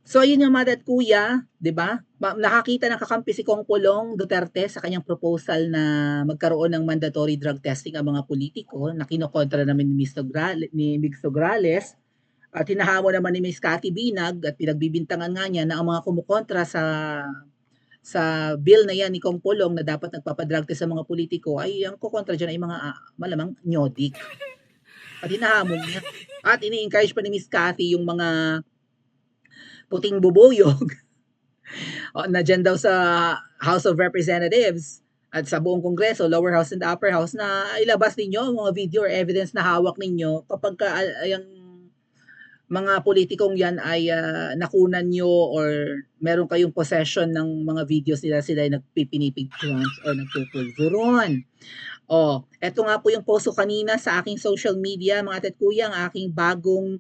So ayun yung mga at kuya, 'di ba? Nakakita ng kakampi si Pulong Duterte sa kanyang proposal na magkaroon ng mandatory drug testing ang mga politiko na kinokontra naman ni Mig Sograles at hinahamon naman ni Miss Cathy Binag at pinagbibintangan nga niya na ang mga kumukontra sa bill na yan ni Pulong na dapat nagpapadrug test sa mga politiko ay ang kukontra dyan ay mga malamang nyodik. At hinahamon niya. At ini-encourage pa ni Miss Cathy yung mga puting bubuyog na dyan daw sa House of Representatives at sa buong Kongreso, lower house and upper house, na ilabas ninyo mga video or evidence na hawak ninyo kapag yung mga politikong yan ay nakunan nyo or meron kayong possession ng mga videos nila, sila ay nagpipinipigturan or nagpupulburon. Eto nga po yung post ko kanina sa aking social media, mga kuya, ang aking bagong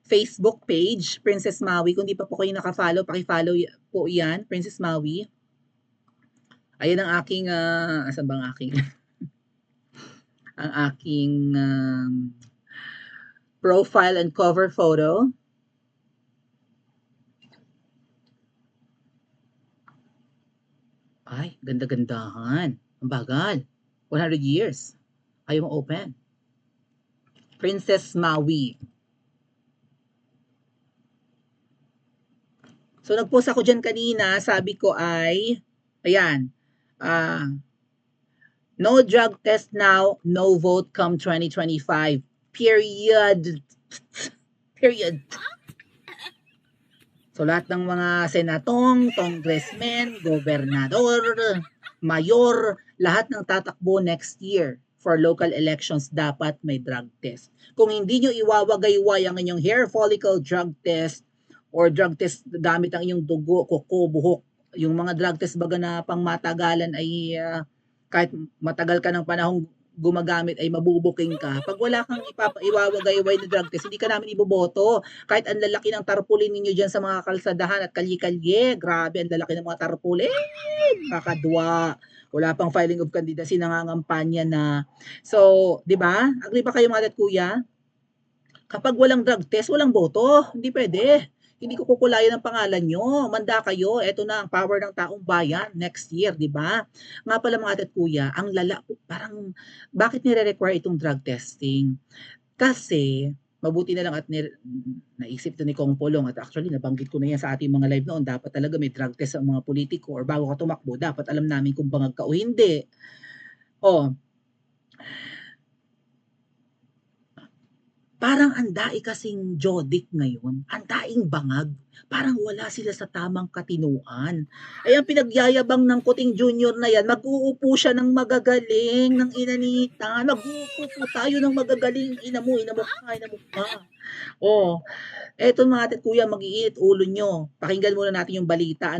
Facebook page, Princess Maui. Kung di pa po kayo naka-follow, paki-follow po yan, Princess Maui. Ayan ang aking, asan bang aking, ang aking profile and cover photo. Ay, ganda-gandahan. Ang bagal. 100 years. Ayaw mo open. Princess Maui. So, nag-post ako dyan kanina. Sabi ko ay, ayan, no drug test now, no vote come 2025. Period. Period. So, lahat ng mga senatong, congressmen, gobernador, mayor, lahat ng tatakbo next year for local elections dapat may drug test. Kung hindi nyo iwawagayway ang inyong hair follicle drug test or drug test gamit ang inyong dugo, kuko, buhok, yung mga drug test baga na pangmatagalan ay kahit matagal ka ng panahong gumagamit ay mabubuking ka. Pag wala kang iwawagayway na drug test, hindi ka namin iboboto. Kahit ang lalaki ng tarpulin ninyo dyan sa mga kalsadahan at kalye-kalye, grabe, ang lalaki ng mga tarpulin, kakadwa. Wala pang filing of candidacy, nangangampanya na. So, di ba? Agree ba kayo mga kuya? Kapag walang drug test, walang boto. Hindi pwede. Hindi ko kukulayan ang pangalan nyo. Manda kayo. Ito na ang power ng taong bayan next year, di ba? Nga pala mga kuya, ang parang, bakit nire-require itong drug testing? Kasi, mabuti na lang at naisip to ni Kong Pulong at actually nabanggit ko na yan sa ating mga live noon, dapat talaga may drug test sa mga politiko or bago ka tumakbo, dapat alam namin kung bangag ka o hindi. Parang ang daig kasing jodik ngayon, ang daing bangag, parang wala sila sa tamang katinuan. Ay ang pinagyayabang ng Kuting Junior na yan, mag-uupo siya ng magagaling, ng inanita, mag-uupo po tayo ng magagaling, ina mo ka. Eto mga kuya, mag-iinit ulo nyo. Pakinggan muna natin yung balita,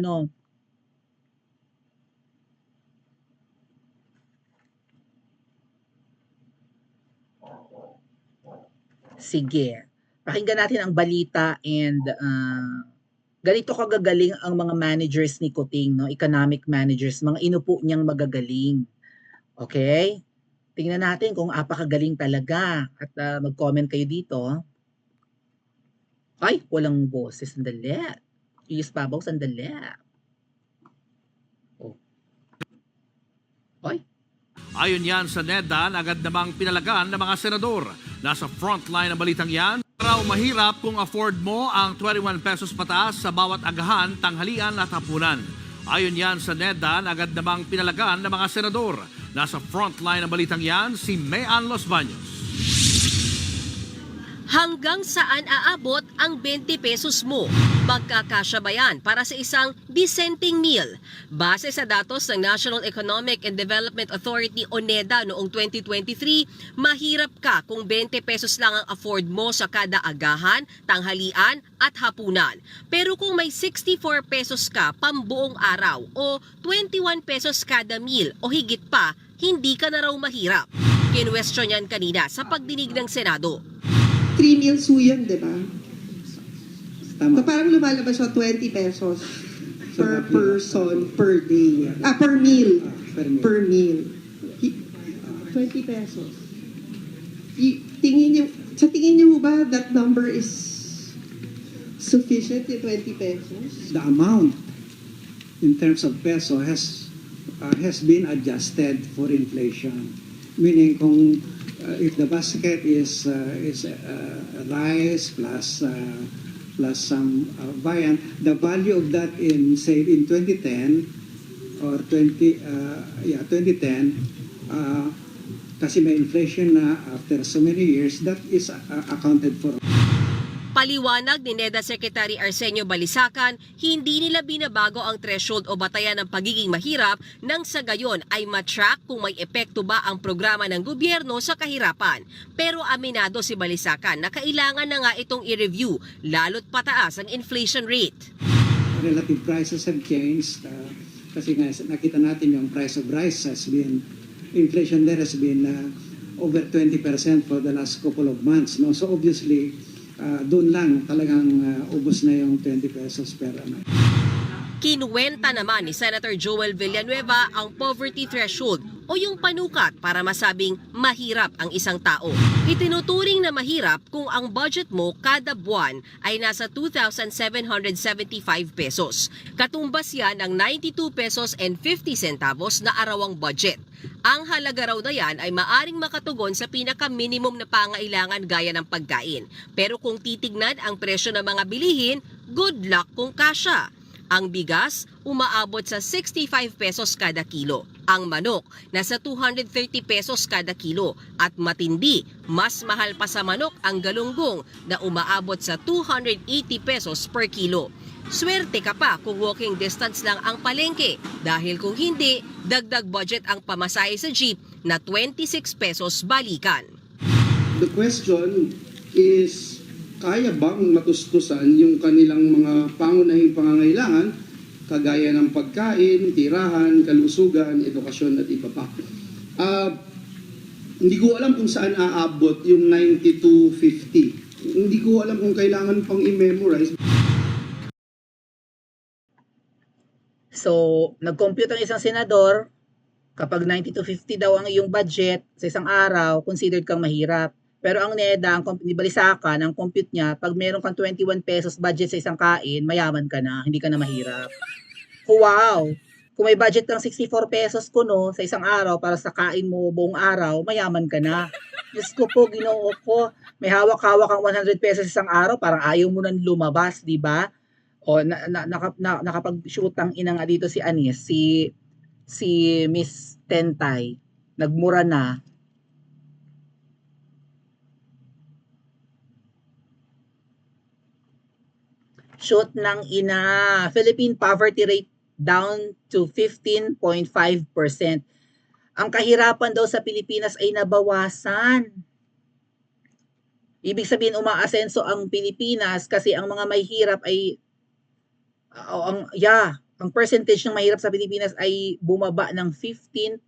Sige. Pakinggan natin ang balita and ganito kagagaling ang mga managers ni Kuting, no? Economic managers, mga inupo niyang magagaling. Okay? Tingnan natin kung apakagaling talaga at mag-comment kayo dito. Ay, walang boses. Sandali. Iyos babaw, sandali. Ay. Ayon yan sa NEDA, agad namang pinalagaan ng mga senador. Nasa frontline ng balitang yan, raw mahirap kung afford mo ang 21 pesos pataas sa bawat agahan, tanghalian at hapunan. Ayon yan sa NEDA, agad namang pinalagaan ng mga senador. Nasa frontline ng balitang yan, si Mayan Los Baños. Hanggang saan aabot ang 20 pesos mo? Magkakasya ba yan para sa isang dissenting meal? Base sa datos ng National Economic and Development Authority o NEDA noong 2023, mahirap ka kung 20 pesos lang ang afford mo sa kada agahan, tanghalian at hapunan. Pero kung may 64 pesos ka pambuong araw o 21 pesos kada meal o higit pa, hindi ka na raw mahirap. Kinwestiyon yan kanina sa pagdinig ng Senado. 3 meals po yun, di ba? Tama. So parang lumalabas siya 20 pesos per person per day. Per meal. Per meal. 20 pesos. Sa tingin niyo ba that number is Sufficient yung 20 pesos? The amount in terms of peso has been adjusted for inflation. Meaning kung if the basket is rice plus some viand, the value of that in say in 2010 or 2010 kasi may inflation na after so many years, that is accounted for. Paliwanag ni NEDA Secretary Arsenio Balisacan, hindi nila binabago ang threshold o batayan ng pagiging mahirap nang sa gayon ay matrack kung may epekto ba ang programa ng gobyerno sa kahirapan. Pero aminado si Balisacan na kailangan na nga itong i-review lalo't pataas ang inflation rate. Relative prices have changed kasi nga nakita natin yung price of rice inflation there has been over 20% for the last couple of months. No? So obviously, doon lang talagang ubos na yung 20 pesos per ano. Kinuwenta naman ni Senator Joel Villanueva ang poverty threshold o yung panukat para masabing mahirap ang isang tao. Itinuturing na mahirap kung ang budget mo kada buwan ay nasa 2,775 pesos. Katumbas yan ng 92 pesos and 50 centavos na arawang budget. Ang halaga raw na yan ay maaring makatugon sa pinaka-minimum na pangailangan gaya ng pagkain. Pero kung titignan ang presyo ng mga bilihin, good luck kung kasya. Ang bigas, umaabot sa 65 pesos kada kilo. Ang manok, nasa 230 pesos kada kilo. At matindi, mas mahal pa sa manok ang galunggong na umaabot sa 280 pesos per kilo. Swerte ka pa kung walking distance lang ang palengke dahil kung hindi, dagdag budget ang pamasahe sa jeep na 26 pesos balikan. The question is, kaya bang matustusan yung kanilang mga pangunahing pangangailangan kagaya ng pagkain, tirahan, kalusugan, edukasyon at iba pa. Hindi ko alam kung saan aabot yung 92.50. Hindi ko alam kung kailangan pang i-memorize. So, nag-compute ang isang senador, kapag 92.50 daw ang iyong budget sa isang araw, considered kang mahirap. Pero ang NEDA, ang Balisacan, ang compute niya, pag meron kang 21 pesos budget sa isang kain, mayaman ka na, hindi ka na mahirap. Wow! Kung may budget kang 64 pesos kuno sa isang araw para sa kain mo buong araw, mayaman ka na. Diyos ko po, Ginoo ko, may hawak-hawak kang 100 pesos sa isang araw, parang ayaw mo nang lumabas, di ba? O nakapag-shoot ang ina nga dito si Anis, si Miss Tentay, nagmura na. Shoot ng ina. Philippine poverty rate down to 15.5%. Ang kahirapan daw sa Pilipinas ay nabawasan. Ibig sabihin umaasenso ang Pilipinas kasi ang mga may hirap ay ang percentage ng mahirap sa Pilipinas ay bumaba ng 15.5%.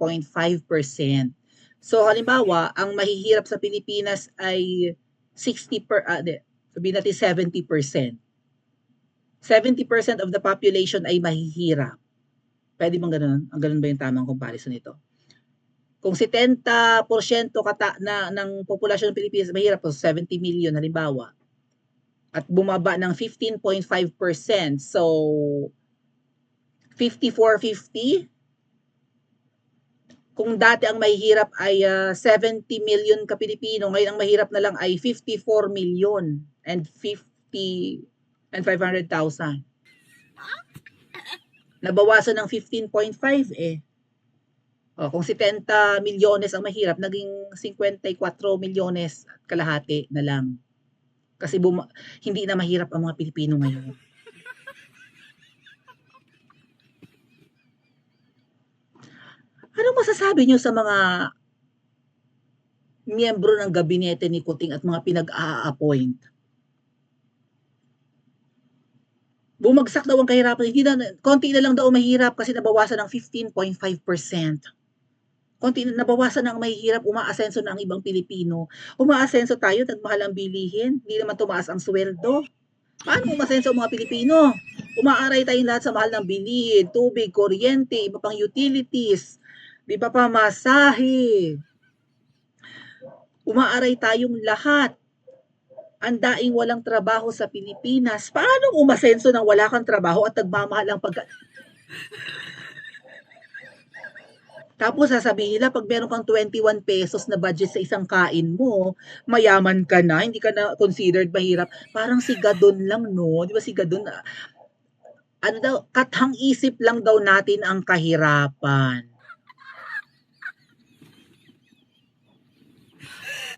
So halimbawa, ang mahihirap sa Pilipinas ay sabihin natin 70%. 70% of the population ay mahihirap. Pwede bang ganun? Ang ganun ba yung tamang comparison nito? Kung 70% ng populasyon ng Pilipinas mahirap, so 70 million halimbawa, at bumaba ng 15.5%, so 5450. Kung dati ang mahihirap ay 70 million ka Pilipino, ngayon ang mahirap na lang ay 54 million and 500,000. Nabawasan ng 15.5 eh. O, kung 70 milyones ang mahirap, naging 54 milyones at kalahati na lang. Kasi hindi na mahirap ang mga Pilipino ngayon. Anong masasabi nyo sa mga miyembro ng gabinete ni Kuting at mga pinag-a-appoint? Bumagsak daw ang kahirapan. Konti na lang daw mahirap kasi nabawasan ng 15.5%. Konti na nabawasan ang mahihirap, umaasenso na ang ibang Pilipino. Umaasenso tayo, nagmahal ang bilihin. Hindi naman tumaas ang sweldo. Paano umasenso ang mga Pilipino? Umaaray tayong lahat sa mahal ng bilihin, tubig, kuryente, iba pang utilities, di ba pa masahe. Umaaray tayong lahat. ang daing walang trabaho sa Pilipinas. Paano umasenso ng wala kang trabaho at nagmamahal ang pagka... Tapos sasabihin nila pag meron kang 21 pesos na budget sa isang kain mo, mayaman ka na, hindi ka na considered mahirap. Parang si Gadon lang, no? Di ba si Gadon, ano daw, kathang isip lang daw natin ang kahirapan.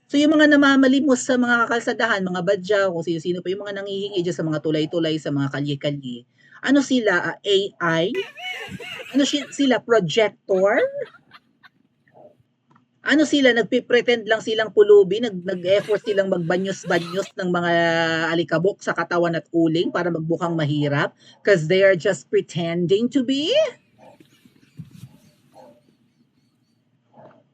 So yung mga namamalimos sa mga kakalsadahan, mga badyaw, kung sino-sino pa yung mga nanghihingi dyan sa mga tulay-tulay, sa mga kalye-kalye, ano sila, AI? Ano sila, projector? Ano sila, nagpipretend lang silang pulubi, nag-effort silang magbanyos-banyos ng mga alikabok sa katawan at uling para magbukang mahirap because they are just pretending to be?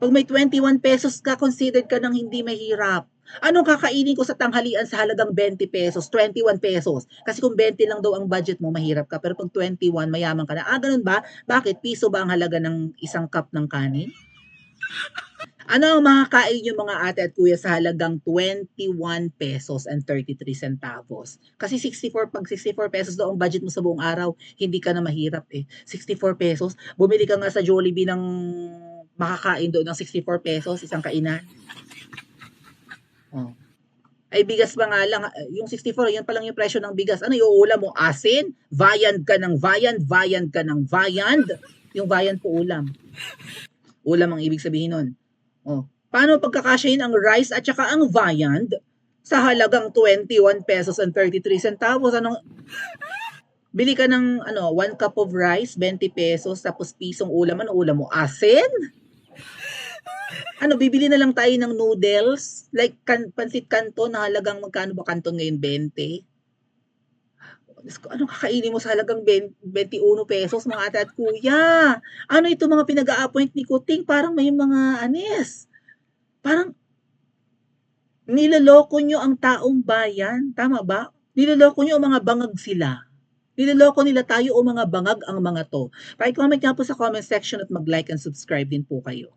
Pag may 21 pesos ka, considered ka ng hindi mahirap. Anong kakainin ko sa tanghalian sa halagang 20 pesos, 21 pesos? Kasi kung 20 lang daw ang budget mo, mahirap ka. Pero pag 21, mayaman ka na. Ganun ba? Bakit? Piso ba ang halaga ng isang cup ng kanin? Ano ang makakain yung mga ate at kuya sa halagang 21 pesos and 33 centavos? Kasi pag 64 pesos daw ang budget mo sa buong araw, hindi ka na mahirap eh. 64 pesos, bumili ka nga sa Jollibee ng makakain doon ng 64 pesos, isang kainan. Oh. Ay bigas pa nga lang, yung 64, yan pa lang yung presyo ng bigas. Ano yung ulam mo? Asin? Viand ka ng viand, viand ka ng viand. Yung viand po ulam. Ulam ang ibig sabihin nun. Oh. Paano pagkakasyahin ang rice at saka ang viand sa halagang 21 pesos and 33 centavos? Anong bili ka ng 1 cup of rice, 20 pesos, tapos pisong ulam. Ano ulam mo? Asin? Bibili na lang tayo ng noodles, like pansit canton na halagang magkano ba canton ngayon? 20? Anong kakainin mo sa halagang 21 pesos mga ate at kuya? Ano ito mga pinag-a-appoint ni Kuting? Parang may mga anis. Parang niloloko nyo ang taong bayan. Tama ba? Niloloko nyo ang mga bangag sila. Niloloko nila tayo o mga bangag ang mga to. Pakicomment nga po sa comment section at mag-like and subscribe din po kayo.